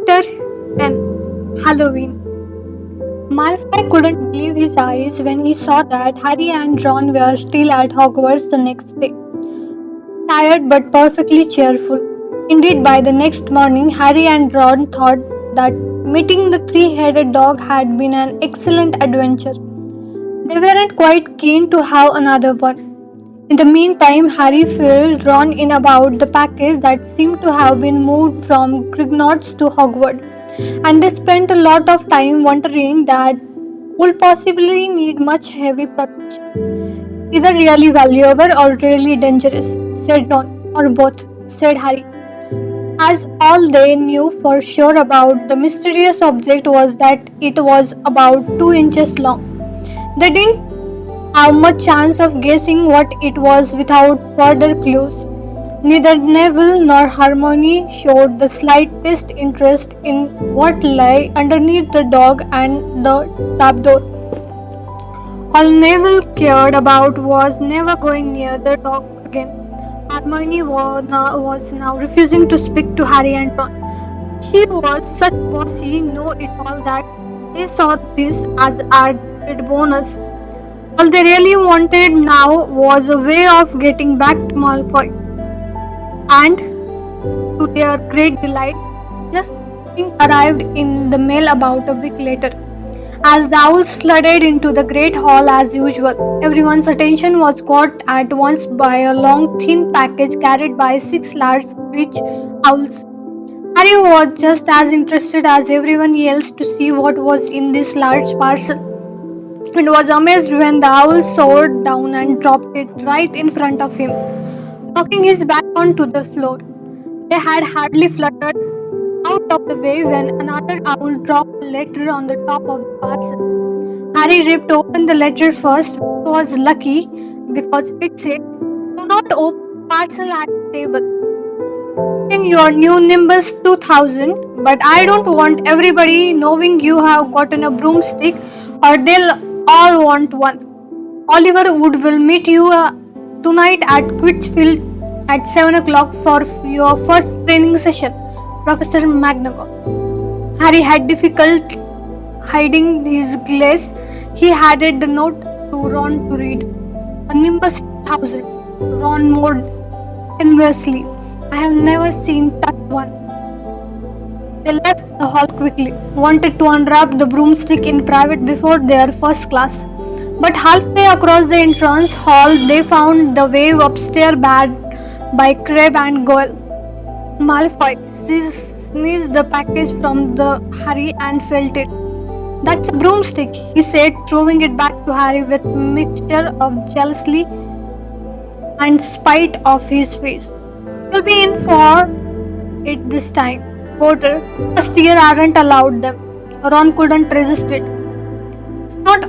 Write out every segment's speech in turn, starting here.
Chapter 10. Halloween. Malfoy couldn't believe his eyes when he saw that Harry and Ron were still at Hogwarts the next day, tired but perfectly cheerful. Indeed, by the next morning, Harry and Ron thought that meeting the three-headed dog had been an excellent adventure. They weren't quite keen to have another one. In the meantime, Harry filled Ron in about the package that seemed to have been moved from Gringotts to Hogwarts, and they spent a lot of time wondering that would possibly need much heavy protection. Either really valuable or really dangerous, said Ron. Or both, said Harry. As all they knew for sure about the mysterious object was that it was about 2 inches long. They didn't have much chance of guessing what it was without further clues. Neither Neville nor Hermione showed the slightest interest in what lay underneath the dog and the trapdoor. All Neville cared about was never going near the dog again. Hermione was now refusing to speak to Harry and Ron. She was such bossy know-it-all that they saw this as added bonus. All they really wanted now was a way of getting back to Malfoy. And, to their great delight, just something arrived in the mail about a week later. As the owls flooded into the great hall as usual, everyone's attention was caught at once by a long, thin package carried by 6 large screech owls. Harry was just as interested as everyone else to see what was in this large parcel, and was amazed when the owl soared down and dropped it right in front of him, knocking his back onto the floor. They had hardly fluttered out of the way when another owl dropped a letter on the top of the parcel. Harry ripped open the letter first, which was lucky because it said, "Do not open the parcel at the table. In your new Nimbus 2000, but I don't want everybody knowing you have gotten a broomstick or they'll all want one. Oliver Wood will meet you tonight at Quitchfield at 7 o'clock for your first training session, Professor McGonagall." Harry had difficulty hiding his glaze. He handed the note to Ron to read. "A Nimbus 2000, Ron moaned enviously. "I have never seen such one." They left the hall quickly, wanted to unwrap the broomstick in private before their first class. But halfway across the entrance hall, they found the way upstairs barred by Crabbe and Goyle. Malfoy sneezed the package from the Harry and felt it. "That's a broomstick," he said, throwing it back to Harry with a mixture of jealousy and spite of his face. "You'll be in for it this time, Potter. First year aren't allowed them." Ron couldn't resist it. "It's not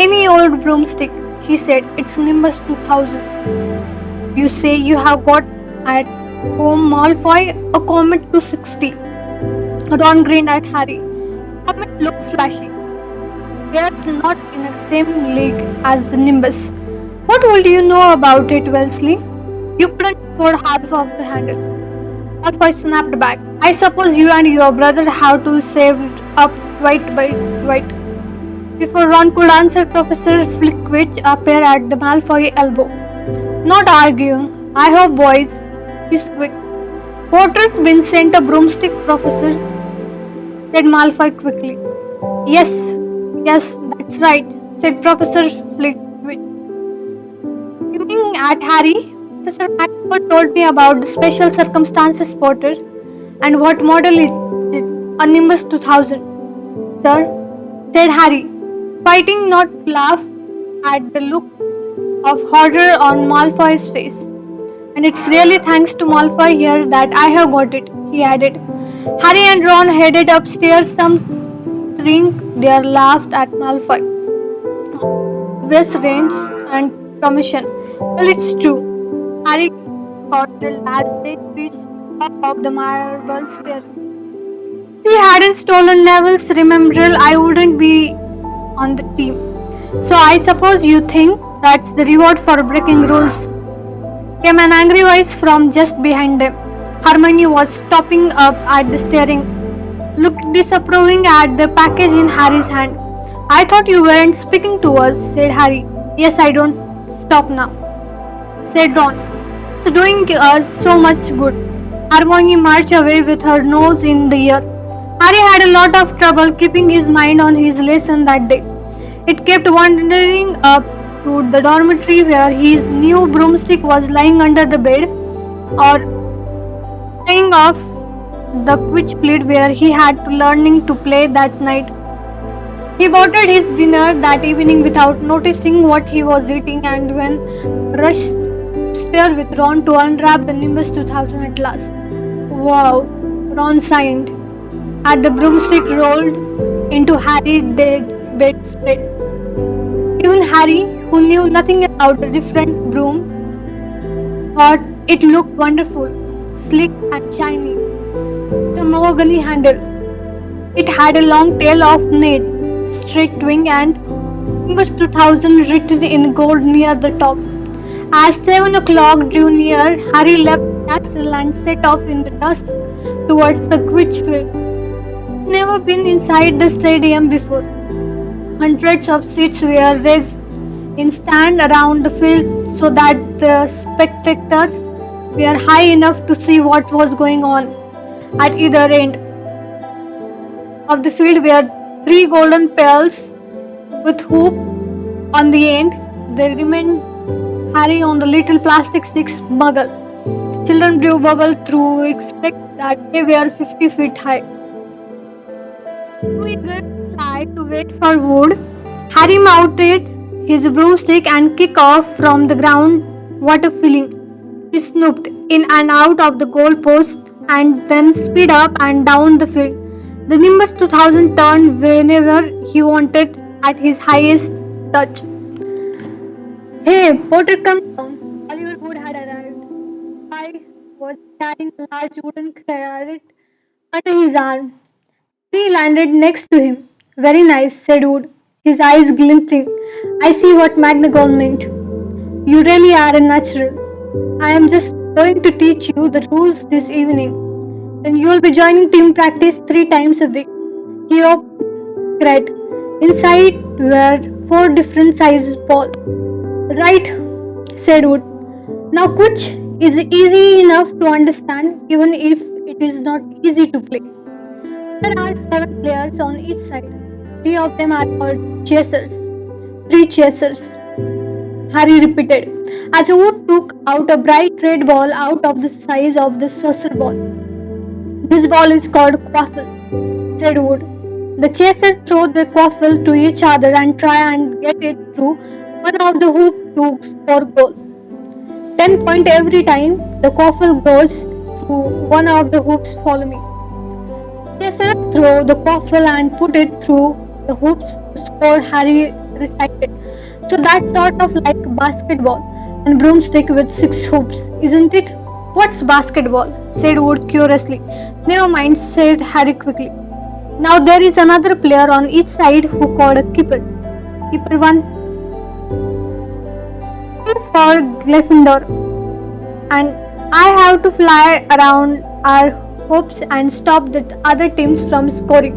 any old broomstick," he said. "It's Nimbus 2000. You say you have got at home, Malfoy? A Comet 260. Ron grinned at Harry. Comet looked flashy. They're not in the same league as the Nimbus. What would you know about it, Wellesley? You couldn't afford half of the handle." Malfoy snapped back. "I suppose you and your brother have to save up white by white." Before Ron could answer, Professor Flitwick appeared at the Malfoy elbow. "Not arguing, I hope, boys," he squeaked. "Potter's been sent a broomstick, Professor," said Malfoy quickly. Yes, that's right," said Professor Flitwick. Beaming at Harry, "Professor McGonagall told me about the special circumstances, Potter. And what model is it? A Nimbus 2000. "Sir," said Harry, fighting not to laugh at the look of horror on Malfoy's face. "And it's really thanks to Malfoy here that I have got it," he added. Harry and Ron headed upstairs, something there laughed at Malfoy. West range and commission. "Well, it's true," Harry chortled as they reached the top of the marble stair. "If he hadn't stolen Neville's remembrall, I wouldn't be on the team. So I suppose you think that's the reward for breaking rules?" Came an angry voice from just behind them. Hermione was stopping up at the staring looked disapproving at the package in Harry's hand. I thought you weren't speaking to us, said Harry. Yes, I don't. Stop now, said Ron. It's doing us so much good. Hermione marched away with her nose in the air. Harry had a lot of trouble keeping his mind on his lesson that day. It kept wandering up to the dormitory where his new broomstick was lying under the bed, or playing off the quiche plate where he had to learning to play that night. He ordered his dinner that evening without noticing what he was eating, and when rushed upstairs with Ron to unwrap the Nimbus 2000 at last. Wow, Ron sighed as the broomstick rolled into Harry's dead bedspread. Even Harry, who knew nothing about the different broom, thought it looked wonderful, sleek and shiny. The mahogany handle. It had a long tail of net, straight wing, and Nimbus 2000 written in gold near the top. As 7 o'clock drew near, Harry left the castle and set off in the dusk towards the quiche field. Never been inside the stadium before. Hundreds of seats were raised in stand around the field so that the spectators were high enough to see what was going on. At either end of the field were three golden pails with hoop on the end. They remained Harry on the little plastic six muggle. Children blew bubble through expect that they were 50 feet high. Too eager to fly to wait for wood, Harry mounted his broomstick and kicked off from the ground. What a feeling! He snooped in and out of the goalpost and then speed up and down the field. The Nimbus 2000 turned whenever he wanted at his highest touch. Hey, Potter, come down. Oliver Wood had arrived. I was carrying a large wooden carrot under his arm. He landed next to him. Very nice, said Wood, his eyes glinting. I see what McGonagall meant. You really are a natural. I am just going to teach you the rules this evening. Then you will be joining team practice 3 times a week. He opened crate. Inside were 4 different sizes balls. Right, said Wood. Now Kuch is easy enough to understand even if it is not easy to play. There are 7 players on each side. 3 of them are called chasers. 3 chasers, Harry repeated, as Wood took out a bright red ball out of the size of the saucer ball. This ball is called quaffle, said Wood. The chasers throw the quaffle to each other and try and get it through one of the hoop to score goal. 10 points every time the quaffle goes through one of the hoops. Follow me. Chasers throw the quaffle and put it through the hoops to score, Harry recited. So that's sort of like basketball and broomstick with 6 hoops, isn't it? What's basketball? Said Wood curiously. Never mind, said Harry quickly. Now there is another player on each side who called a keeper. Keeper 1 for Gryffindor, and I have to fly around our hoops and stop the other teams from scoring.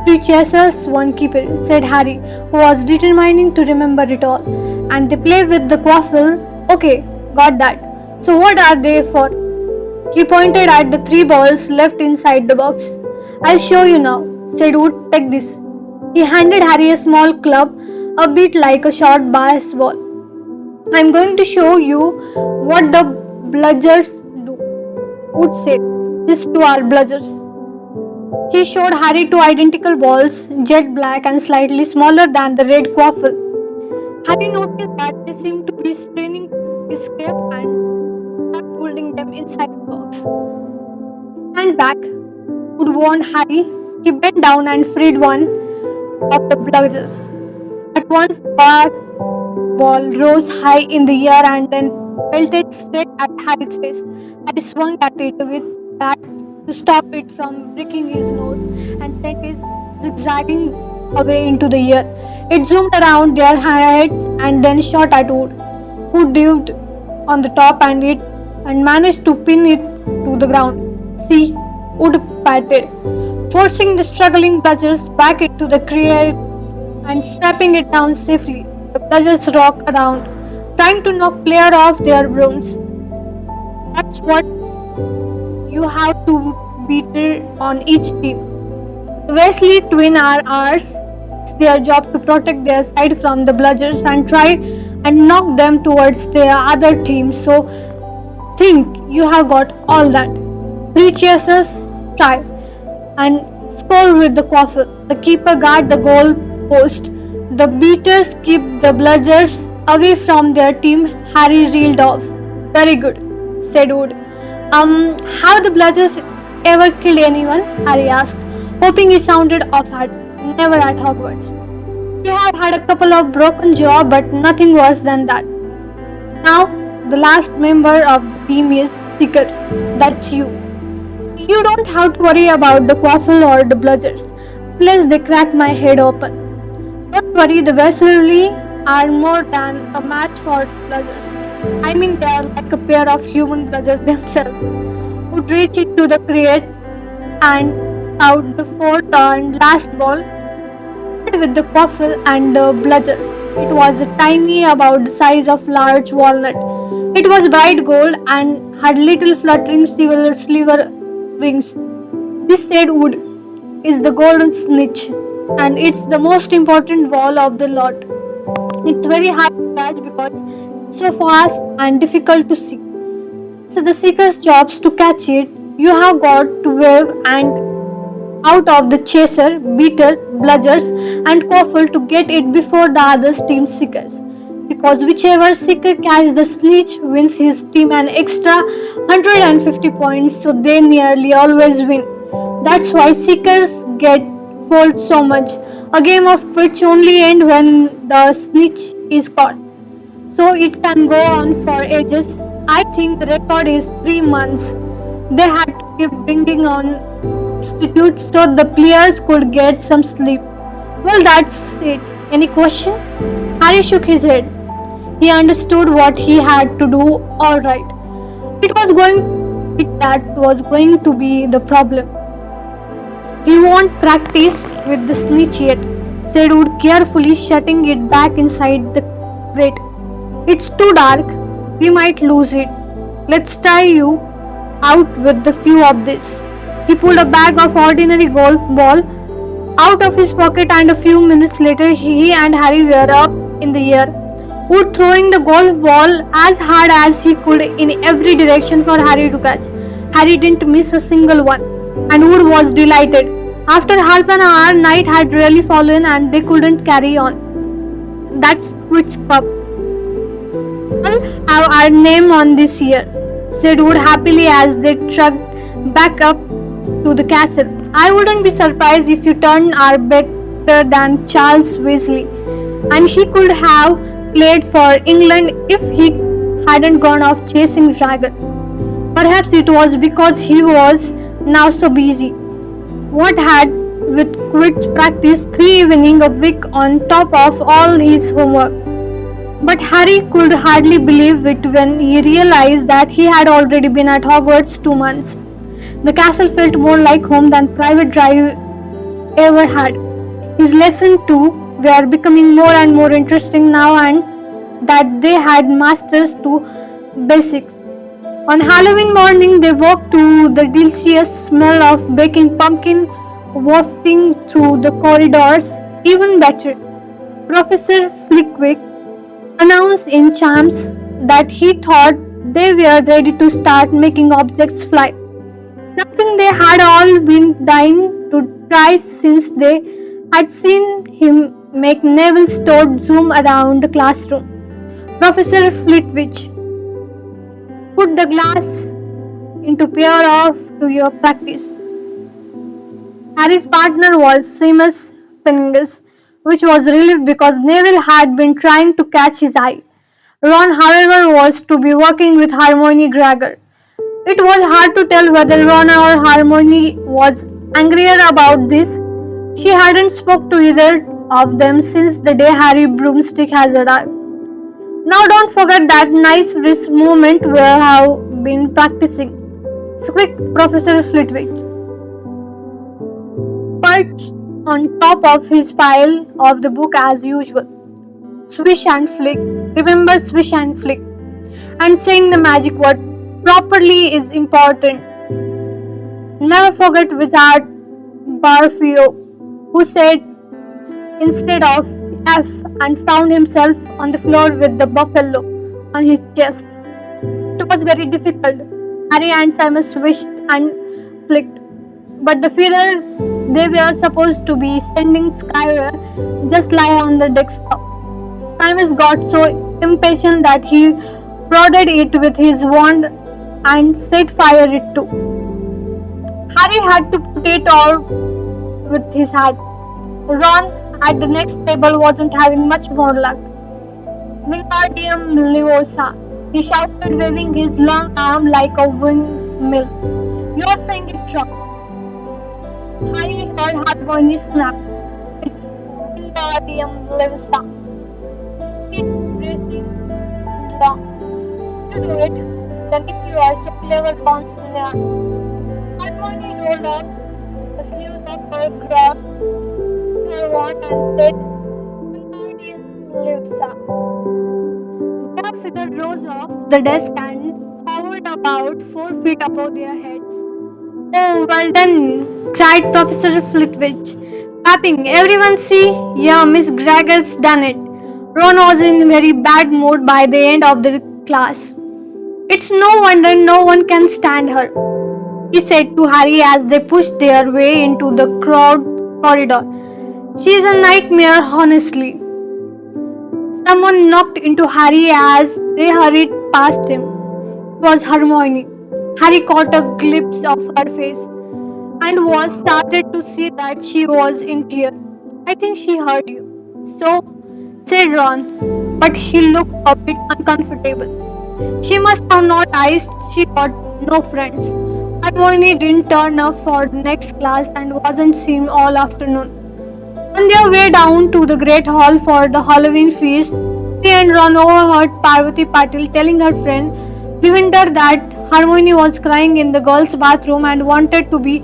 3 chasers, 1 keeper, said Harry, who was determined to remember it all. And they play with the quaffle. Okay, got that. So what are they for? He pointed at the 3 balls left inside the box. I'll show you now, said Wood. Take this. He handed Harry a small club, a bit like a short baseball. I'm going to show you what the bludgers do, Wood said. These 2 are bludgers. He showed Harry 2 identical balls, jet black and slightly smaller than the red quaffle. Harry noticed that they seemed to be straining to escape and start holding them inside the box. Stand back, Wood warned Harry. He bent down and freed one of the bludgers. At once the bat ball rose high in the air and then pelted straight at Harry's face. Harry swung at it with that to stop it from breaking his nose and sent it zigzagging away into the air. It zoomed around their heads and then shot at Wood, who dived on the top and managed to pin it to the ground. See, Wood patted. forcing the struggling bludgers back into the crate and strapping it down safely. The bludgers rock around, trying to knock player off their brooms. That's what you have to beat on each team. The Wesley twin are ours. It's their job to protect their side from the bludgers and try and knock them towards the other team. So think you have got all that. Three chasers, try and score with the quaffle. The keeper guard the goal post. The beaters keep the bludgers away from their team. Harry reeled off. Very good, said Wood. Have the bludgers ever killed anyone? Harry asked, hoping he sounded offhand. Never at Hogwarts. We have had a couple of broken jaw, but nothing worse than that. Now, the last member of the team is Seeker. That's you. You don't have to worry about the quaffle or the bludgers, unless they crack my head open. Don't worry, the Wesley are more than a match for bludgers. I mean, they are like a pair of human bludgers themselves, would reach into the crate and out the fourth and last ball with the quaffle and the bludgers. It was tiny, about the size of large walnut. It was bright gold and had little fluttering silver wings. This said Wood is the golden snitch, and it's the most important ball of the lot. It's very hard to catch because it's so fast and difficult to see. So the seeker's jobs to catch it. You have got to wave and out of the chaser, beater, bludgers, and quaffle to get it before the other team seekers. Because whichever seeker catches the snitch wins his team an extra 150 points, so they nearly always win. That's why seekers get fooled so much. A game of Quidditch only ends when the snitch is caught, so it can go on for ages. I think the record is 3 months. They had to keep bringing on substitutes so the players could get some sleep. Well, that's it. Any question? Harry shook his head. He understood what he had to do all right. That was going to be the problem. He won't practice with the snitch yet, said Wood carefully shutting it back inside the crate. It's too dark. We might lose it. Let's try you out with a few of this. He pulled a bag of ordinary golf ball out of his pocket, and a few minutes later he and Harry were up in the air, Wood throwing the golf ball as hard as he could in every direction for Harry to catch. Harry didn't miss a single one, and Wood was delighted. After half an hour, night had really fallen and they couldn't carry on. That's Quidditch Cup. We'll have our name on this year, said Wood happily as they trudged back up to the castle. I wouldn't be surprised if you turned out better than Charles Weasley, and he could have played for England if he hadn't gone off chasing dragon. Perhaps it was because he was now so busy. What had with Quidditch practice 3 evenings a week on top of all his homework. But Harry could hardly believe it when he realized that he had already been at Hogwarts 2 months. The castle felt more like home than Private Drive ever had. His lessons too were becoming more and more interesting now and that they had masters to basics. On Halloween morning, they woke to the delicious smell of baking pumpkin wafting through the corridors. Even better, Professor Flickwick announced in chimes that he thought they were ready to start making objects fly. Something they had all been dying to try since they had seen him make Neville Stodd zoom around the classroom. Professor Flitwick, put the glass into pair off to your practice. Harry's partner was Seamus Finnegas, which was relief because Neville had been trying to catch his eye. Ron, however, was to be working with Hermione Granger. It was hard to tell whether Ron or Hermione was angrier about this. She hadn't spoke to either of them since the day Harry Broomstick has arrived. Now don't forget that nice wrist movement we have been practicing. Squeak, Professor Flitwick. perched on top of his pile of the book as usual. Swish and flick, remember swish and flick. And saying the magic word properly is important. Never forget Wizard Barfio, who said instead of F and found himself on the floor with the buffalo on his chest. It was very difficult. Harry and Simon swished and flicked, but the feather they were supposed to be sending skyward just lie on the desktop. Simon got so impatient that he prodded it with his wand and set fire it too. Harry had to put it out with his hat. Ron at the next table wasn't having much more luck. Wingardium Leviosa, he shouted, waving his long arm like a windmill. You're saying it wrong. Harry heard Hermione snap. It's Wingardium Leviosa. It's bracing long. You do it. Then if you are so clever, Constantine. Hermione rolled up the sleeves of her cross, her wand, and said, Wingardium Leviosa. The figure rose off the desk and hovered about 4 feet above their heads. Oh, well done, cried Professor Flitwick, clapping. Everyone see? Yeah, Miss Gregor's done it. Ron was in very bad mood by the end of the class. It's no wonder no one can stand her, he said to Harry as they pushed their way into the crowded corridor. She's a nightmare, honestly. Someone knocked into Harry as they hurried past him. It was Hermione. Harry caught a glimpse of her face and was started to see that she was in tears. I think she heard you. So, said Ron, but he looked a bit uncomfortable. She must have not iced, she got no friends. Hermione didn't turn up for the next class and wasn't seen all afternoon. On their way down to the Great Hall for the Halloween feast, Harry and Ron overheard Parvati Patil telling her friend Lavender that Hermione was crying in the girls' bathroom and wanted to be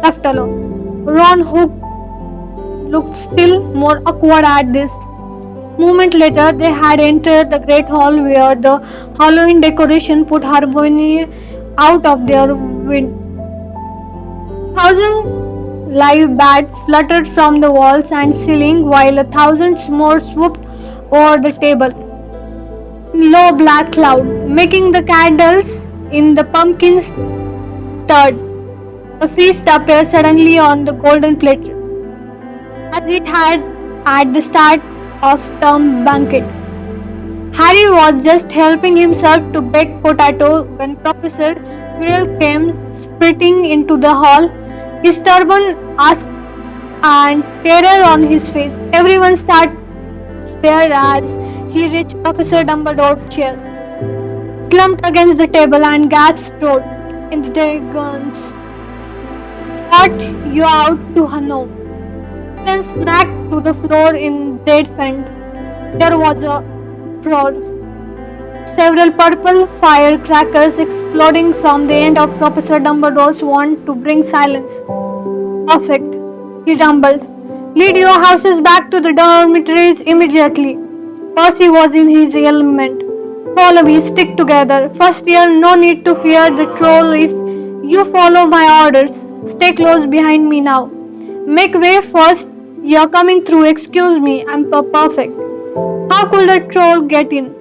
left alone. Ron, who looked still more awkward at this moment later, they had entered the Great Hall where the Halloween decoration put Hermione out of their wind. Thousand live bats fluttered from the walls and ceiling while a thousand more swooped over the table in low black cloud, making the candles in the pumpkins stirred. The feast appeared suddenly on the golden platter, as it had at the start of term banquet. Harry was just helping himself to baked potato when Professor Quirrell came sprinting into the hall, his turban asked and terror on his face. Everyone started stare as he reached Professor Dumbledore's chair, slumped against the table and gasped out in the dragons. What you out to know? Then snapped to the floor in dead faint. There was a roar. Several purple firecrackers exploding from the end of Professor Dumbledore's wand to bring silence. Perfect, he rumbled. Lead your houses back to the dormitories immediately. Percy was in his element. Follow me, stick together. First year, no need to fear the troll if you follow my orders. Stay close behind me now. Make way first. You're coming through. Excuse me, I'm perfect. How could a troll get in?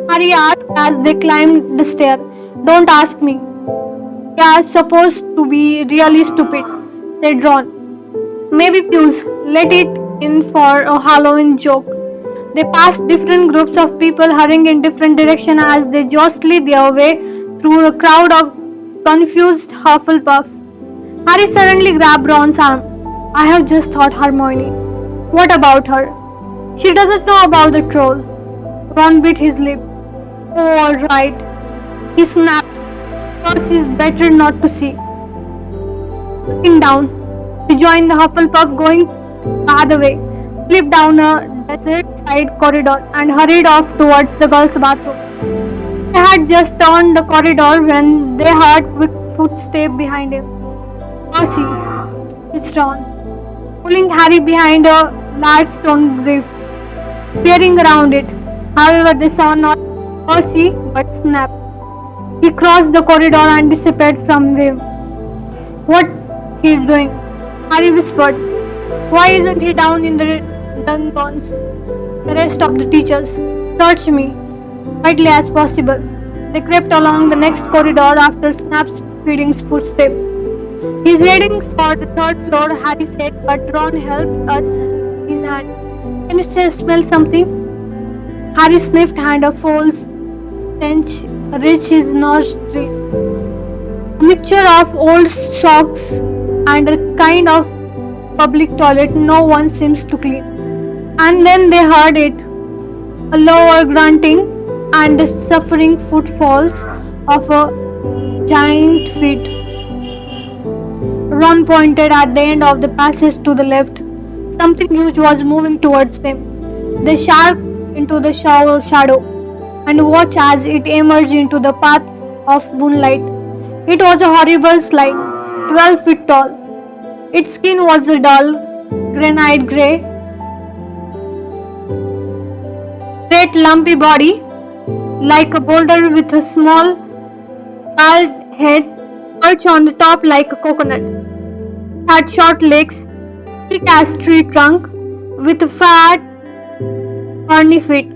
Harry asked as they climbed the stair. Don't ask me. Yeah, supposed to be really stupid, said Ron. Maybe Pews let it in for a Halloween joke. They passed different groups of people hurrying in different directions as they jostled their way through a crowd of confused Hufflepuffs. Harry suddenly grabbed Ron's arm. I have just thought Hermione. What about her? She doesn't know about the troll. Ron bit his lip. Oh, all right. He snapped. Percy's better not to see. Looking down, he joined the Hufflepuff going the other way, slipped down a desert side corridor and hurried off towards the girls' bathroom. They had just turned the corridor when they heard quick footsteps behind him. Percy, it's Ron. pulling Harry behind a large stone grave, peering around it. However, they saw not Percy but Snap. He crossed the corridor and disappeared from view. What he is doing? Harry whispered. Why isn't he down in the dungeons? The rest of the teachers. Search me, quietly as possible. They crept along the next corridor after Snap's feeding footsteps. He's heading for the third floor, Harry said, but Ron helped us his hand. Can you smell something? Harry sniffed and a foul stench reached his nostril. A mixture of old socks and a kind of public toilet no one seems to clean. And then they heard it, a lower grunting and the suffering footfalls of a giant feet. Ron pointed at the end of the passage to the left. Something huge was moving towards them. They sharked into the shadow and watched as it emerged into the path of moonlight. It was a horrible slide, 12 feet tall. Its skin was a dull, granite grey, great lumpy body, like a boulder with a small, bald head perched on the top like a coconut. It had short legs, thick as tree trunk, with fat, horny feet.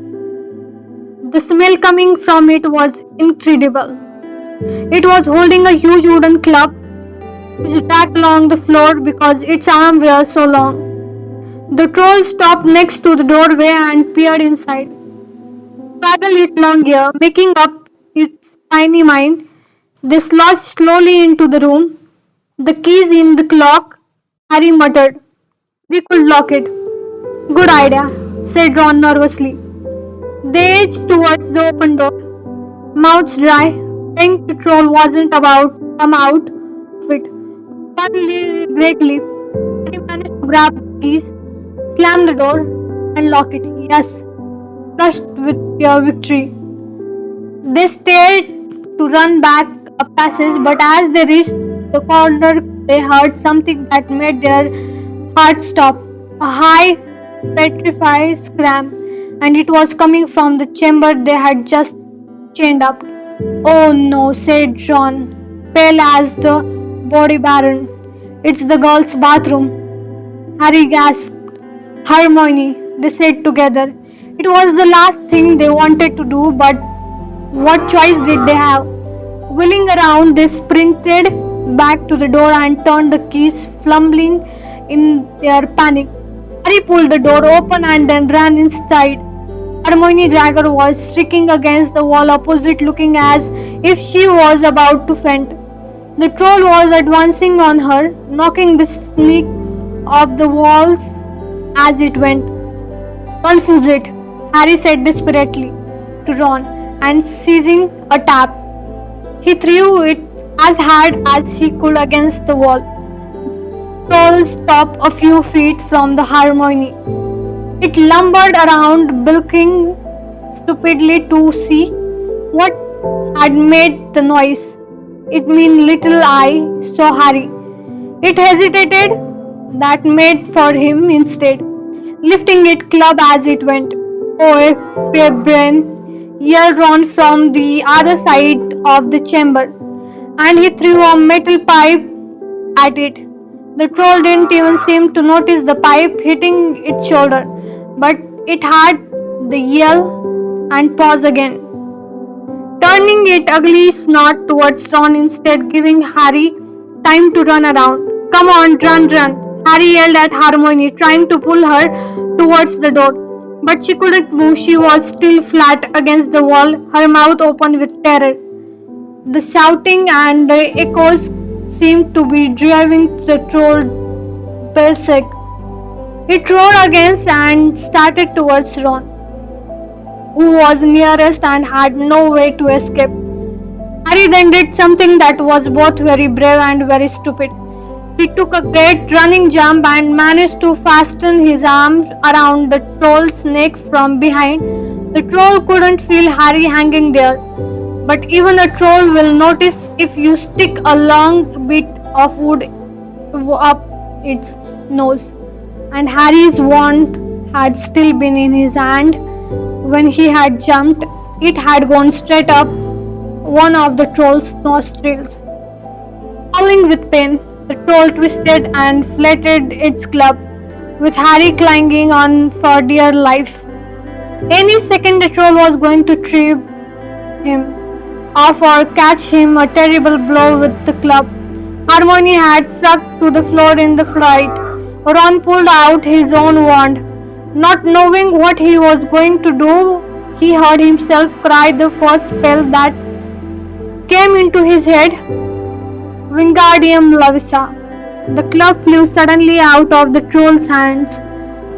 The smell coming from it was incredible. It was holding a huge wooden club which dragged along the floor because its arms were so long. The troll stopped next to the doorway and peered inside. Struggled it longer, making up its tiny mind. They slouched slowly into the room. The keys in the lock, Harry muttered. We could lock it. Good idea, said Ron nervously. They edged towards the open door, mouths dry, praying the troll wasn't about to come out of it. One great leap. Harry managed to grab the keys, slam the door, and lock it. Yes, flushed with pure victory. They started to run back a passage, but as they reached the corner, they heard something that made their hearts stop. A high, petrified scream, and it was coming from the chamber they had just chained up. Oh no, said Ron, pale as the body baron. It's the girls' bathroom. Harry gasped. Hermione, they said together. It was the last thing they wanted to do, but what choice did they have? Wheeling around, they sprinted back to the door and turned the keys, fumbling in their panic. Harry pulled the door open and then ran inside. Hermione Granger was shrieking against the wall opposite, looking as if she was about to faint. The troll was advancing on her, knocking the sneak off the walls as it went. Confuse it, Harry said desperately to Ron, and seizing a tap, he threw it as hard as he could against the wall. The troll stopped a few feet from the Hermione. It lumbered around, blinking stupidly to see what had made the noise. It mean little eye saw Harry. It hesitated, that made for him instead, lifting its club as it went. Oh, brain! Yelled Ron from the other side of the chamber, and he threw a metal pipe at it. The troll didn't even seem to notice the pipe hitting its shoulder, but it had the yell and pause again, turning its ugly snout towards Ron instead, giving Harry time to run around. Come on, run, run! Harry yelled at Hermione, trying to pull her towards the door. But she couldn't move. She was still flat against the wall, her mouth open with terror. The shouting and the echoes seemed to be driving the troll berserk. It roared again and started towards Ron, who was nearest and had no way to escape. Harry then did something that was both very brave and very stupid. He took a great running jump and managed to fasten his arms around the troll's neck from behind. The troll couldn't feel Harry hanging there, but even a troll will notice if you stick a long bit of wood up its nose. and Harry's wand had still been in his hand when he had jumped. It had gone straight up one of the troll's nostrils. Howling with pain, the troll twisted and flattened its club, with Harry clinging on for dear life. Any second the troll was going to trip him off or catch him a terrible blow with the club. Hermione had sucked to the floor in the fright. Ron pulled out his own wand. Not knowing what he was going to do, he heard himself cry the first spell that came into his head, Wingardium Leviosa. The club flew suddenly out of the troll's hands,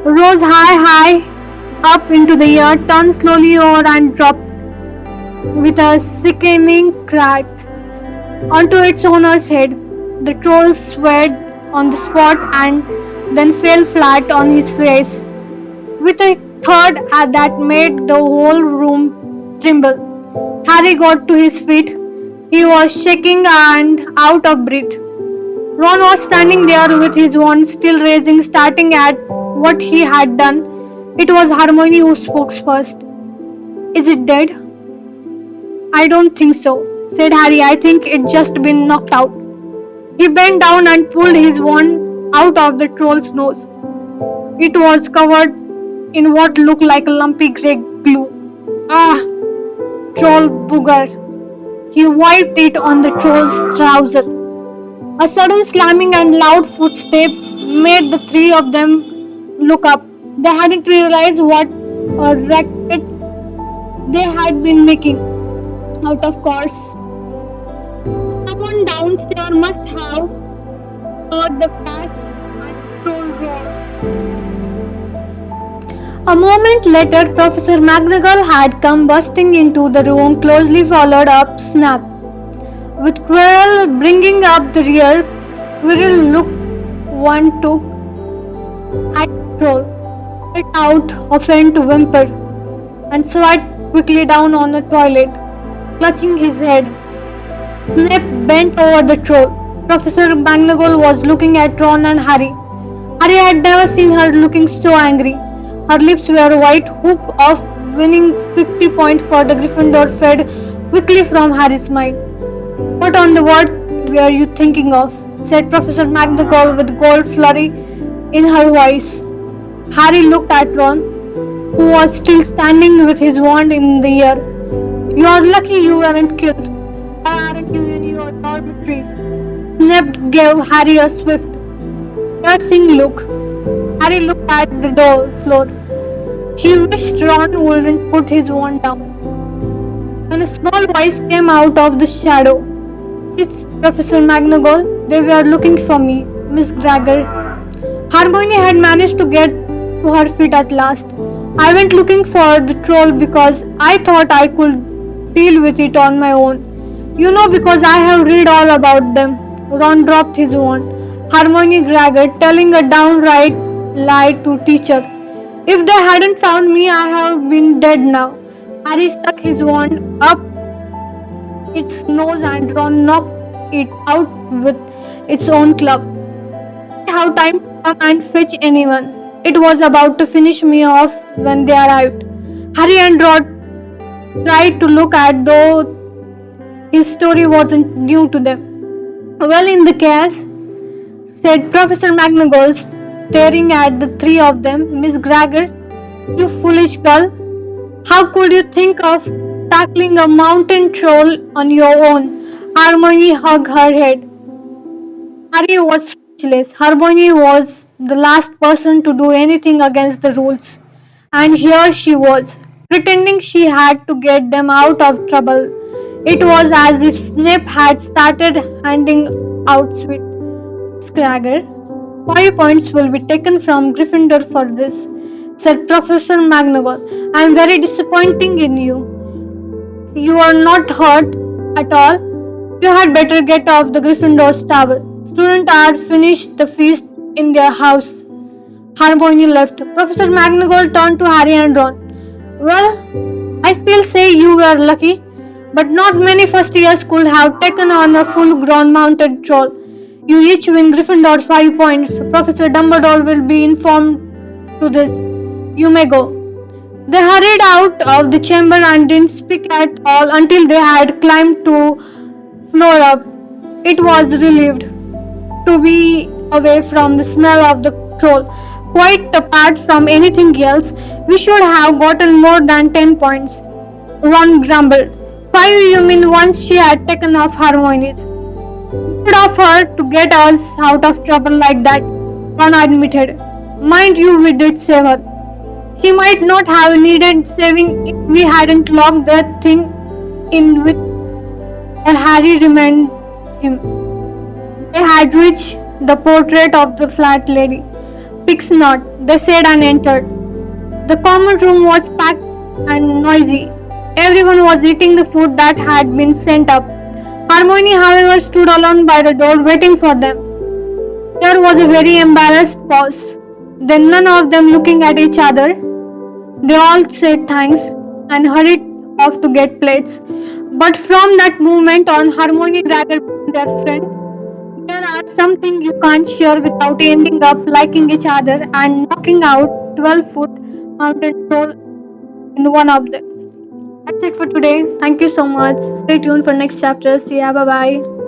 rose high up into the air, turned slowly over and dropped with a sickening crack onto its owner's head. The troll swayed on the spot and then fell flat on his face with a thud that made the whole room tremble. Harry got to his feet. He was shaking and out of breath. Ron was standing there with his wand still raising, starting at what he had done. It was Hermione who spoke first. Is it dead? I don't think so, said Harry. I think it's just been knocked out. He bent down and pulled his wand out of the troll's nose. It was covered in what looked like a lumpy grey glue. Ah, troll booger. He wiped it on the troll's trouser. A sudden slamming and loud footstep made the three of them look up. They hadn't realized what a racket they had been making. Out of course, someone downstairs must have heard the crash and troll roar. A moment later, Professor McGonagall had come bursting into the room, closely followed up Snap. With Quirrell bringing up the rear, Quirrell looked one took at the troll, let out a faint whimper, and sat quickly down on the toilet, clutching his head. Snape bent over the troll. Professor McGonagall was looking at Ron and Harry. Harry had never seen her looking so angry. Her lips were white. Hope of winning 50 points for the Gryffindor fed quickly from Harry's mind. What on the world were you thinking of? Said Professor McGonagall with gold flurry in her voice. Harry looked at Ron, who was still standing with his wand in the air. You're lucky you weren't killed. Why aren't you in your dormitories? Snape gave Harry a swift, piercing look. Harry looked at the floor. He wished Ron wouldn't put his wand down. When a small voice came out of the shadow. It's Professor McGonagall. They were looking for me, Miss Gregor. Hermione had managed to get to her feet at last. I went looking for the troll because I thought I could deal with it on my own. You know, because I have read all about them. Ron dropped his wand. Hermione Gregor telling a downright lie to teacher. If they hadn't found me, I have been dead now. Harry stuck his wand up its nose and Ron knocked it out with its own club. I have time to come and fetch anyone. It was about to finish me off when they arrived. Harry and Ron tried to look at though his story wasn't new to them. Well, in the case, said Professor McGonagall, staring at the three of them, Miss Gregor, you foolish girl. How could you think of tackling a mountain troll on your own? Hermione hugged her head. Harry was speechless. Hermione was the last person to do anything against the rules. And here she was, pretending she had to get them out of trouble. It was as if Snape had started handing out sweet Gregor. 5 points will be taken from Gryffindor for this, said Professor McGonagall. I am very disappointing in you. You are not hurt at all. You had better get off the Gryffindor's tower. Students are finished the feast in their house. Hermione left. Professor McGonagall turned to Harry and Ron. Well, I still say you were lucky, but not many first years could have taken on a full-grown mounted troll. You each win Gryffindor 5 points. Professor Dumbledore will be informed to this. You may go. They hurried out of the chamber and didn't speak at all until they had climbed to floor up. It was relieved to be away from the smell of the troll. Quite apart from anything else, we should have gotten more than 10 points. Ron grumbled. 5, you mean once she had taken off Hermione's? Good of her to get us out of trouble like that, Ron admitted. Mind you, we did save her. She might not have needed saving if we hadn't locked that thing in with her. Harry reminded him. They had reached the portrait of the flat lady. Pigs not, they said and entered. The common room was packed and noisy. Everyone was eating the food that had been sent up. Hermione, however, stood alone by the door waiting for them. There was a very embarrassed pause. Then none of them looking at each other. They all said thanks and hurried off to get plates. But from that moment on, Hermione rather became their friend. There are some things you can't share without ending up liking each other and knocking out 12-foot mountain troll in one of them. That's it for today. Thank you so much. Stay tuned for next chapter. See ya. Bye bye.